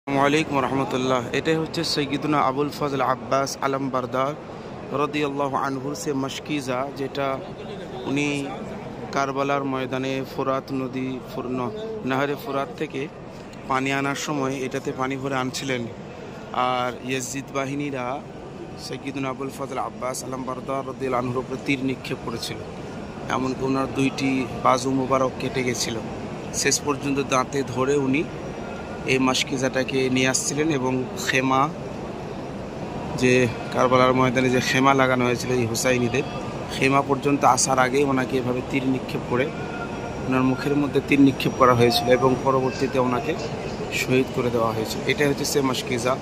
আসসালামু রহমতুল্লাহ। এটাই হচ্ছে সৈয়দুনা আবুল ফজল আব্বাস আলম বারদার রাদিয়াল্লাহু আনহুর সে মশকিজা, যেটা উনি কারবালার ময়দানে ফোরাত নদী নাহরে ফোরাত থেকে পানি আনার সময় এটাতে পানি ভরে আনছিলেন। আর ইয়াজিদ বাহিনীরা সৈয়দুনা আবুল ফজল আব্বাস আলম বারদার রাদিয়াল্লাহু আনহুর উপরে তীর নিক্ষেপ করেছিল, এমনকি ওনার দুইটি বাজু মুবারক কেটে গেছিল। শেষ পর্যন্ত দাঁতে ধরে উনি এই মশকিজাটাকে নিয়ে আসছিলেন এবং খেমা, যে কারবালার ময়দানে যে খেমা লাগানো হয়েছিল এই হুসাইনিদের, খেমা পর্যন্ত আসার আগে ওনাকে এভাবে তীর নিক্ষেপ করে ওনার মুখের মধ্যে তীর নিক্ষেপ করা হয়েছিল এবং পরবর্তীতে ওনাকে শহীদ করে দেওয়া হয়েছিল। এটাই হচ্ছে সে মশকিজা।